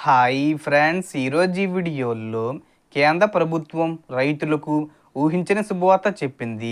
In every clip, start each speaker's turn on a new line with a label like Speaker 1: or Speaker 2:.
Speaker 1: Hi friends, ఈరోజు ఈ వీడియోలో కేంద్ర ప్రభుత్వం రైతులకు ఊహించని శుభవార్త చెప్పింది.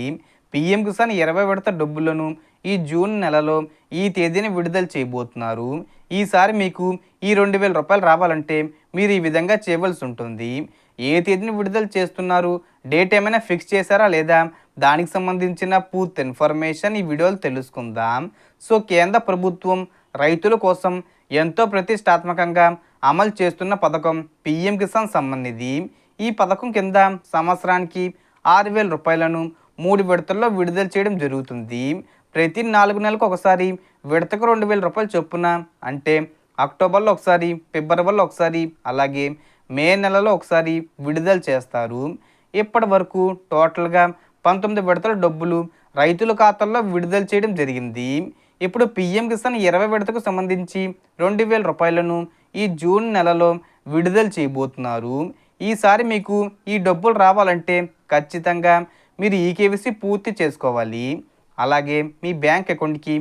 Speaker 1: పీఎం కిసాన్ 20 విడత డబ్బులను ఈ జూన్ నెలలో ఈ తేదీని విడుదల చేయబోతున్నారు. ఈసారి మీకు ఈ 2000 రూపాయలు రావాలంటే మీరు ఈ విధంగా చేయవలసి ఉంటుంది. ఏ తేదీని విడుదల చేస్తున్నారు, డేట్ ఏమైనా ఫిక్స్ చేశారా లేదా, దానికి సంబంధించిన పూర్తి ఇన్ఫర్మేషన్ ఈ వీడియోలో తెలుసుకుందాం. సో కేంద్ర ప్రభుత్వం రైతుల కోసం ఎంతో ప్రతిష్టాత్మకంగా అమలు చేస్తున్న పథకం పీఎం కిసాన్ సమ్మాన్ నిధి. ఈ పథకం కింద సంవత్సరానికి 6000 రూపాయలను 3 విడతల్లో విడుదల చేయడం జరుగుతుంది. ప్రతి 4 నెలలకు ఒకసారి విడతకు 2000 రూపాయలు చొప్పున, అంటే అక్టోబర్లో ఒకసారి, ఫిబ్రవరిలో ఒకసారి, అలాగే మే నెలలో ఒకసారి విడుదల చేస్తారు. ఇప్పటి వరకు టోటల్గా 19 విడతల డబ్బులు రైతుల ఖాతాల్లో విడుదల చేయడం జరిగింది. ఇప్పుడు పీఎం కిసాన్ 20 విడతకు సంబంధించి 2000 రూపాయలను ఈ జూన్ నెలలో విడుదల చేయబోతున్నారు. ఈసారి మీకు ఈ డబ్బులు రావాలంటే ఖచ్చితంగా మీరు ఈకేవైసీ పూర్తి చేసుకోవాలి. అలాగే మీ బ్యాంక్ అకౌంట్కి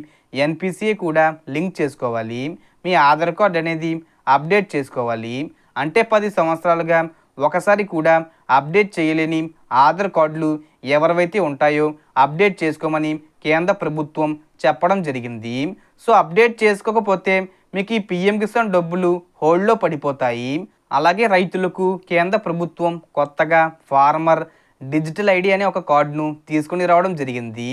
Speaker 1: ఎన్పిసిఐ కూడా లింక్ చేసుకోవాలి. మీ ఆధార్ కార్డ్ అనేది అప్డేట్ చేసుకోవాలి. అంటే 10 సంవత్సరాలుగా ఒకసారి కూడా అప్డేట్ చేయలేని ఆధార్ కార్డులు ఎవరివైతే ఉంటాయో అప్డేట్ చేసుకోమని కేంద్ర ప్రభుత్వం చెప్పడం జరిగింది. సో అప్డేట్ చేసుకోకపోతే మీకు ఈ పీఎం కిసాన్ డబ్బులు హోల్డ్లో పడిపోతాయి. అలాగే రైతులకు కేంద్ర ప్రభుత్వం కొత్తగా ఫార్మర్ డిజిటల్ ఐడి అనే ఒక కార్డును తీసుకుని రావడం జరిగింది.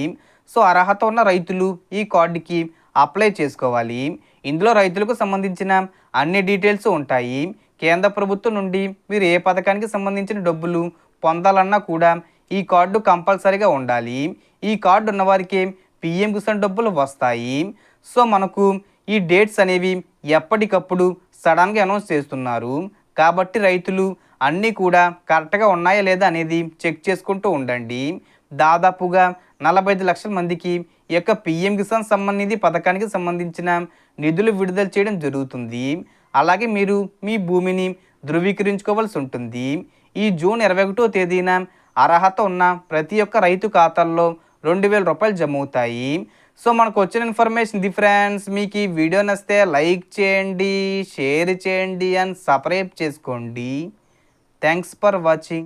Speaker 1: సో అర్హత ఉన్న రైతులు ఈ కార్డుకి అప్లై చేసుకోవాలి. ఇందులో రైతులకు సంబంధించిన అన్ని డీటెయిల్స్ ఉంటాయి. కేంద్ర ప్రభుత్వం నుండి మీరు ఏ పథకానికి సంబంధించిన డబ్బులు పొందాలన్నా కూడా ఈ కార్డు కంపల్సరీగా ఉండాలి. ఈ కార్డు ఉన్నవారికి పీఎం కిసాన్ డబ్బులు వస్తాయి. సో మనకు ఈ డేట్స్ అనేవి ఎప్పటికప్పుడు సడన్గా అనౌన్స్ చేస్తున్నారు. కాబట్టి రైతులు అన్నీ కూడా కరెక్ట్గా ఉన్నాయా లేదా అనేది చెక్ చేసుకుంటూ ఉండండి. దాదాపుగా 45 లక్షల మందికి ఈ యొక్క పీఎం కిసాన్ సమ్మాన్ నిధి పథకానికి సంబంధించిన నిధులు విడుదల చేయడం జరుగుతుంది. అలాగే మీరు మీ భూమిని ధృవీకరించుకోవాల్సి ఉంటుంది. ఈ జూన్ 21వ తేదీన అర్హత ఉన్న ప్రతి ఒక్క రైతు ఖాతాల్లో 2000 రూపాయలు జమ అవుతాయి. సో మనకు వచ్చిన ఇన్ఫర్మేషన్ ఇది ఫ్రెండ్స్. మీకు ఈ వీడియో నచ్చితే లైక్ చేయండి, షేర్ చేయండి అండ్ సబ్స్క్రైబ్ చేసుకోండి. Thanks for watching.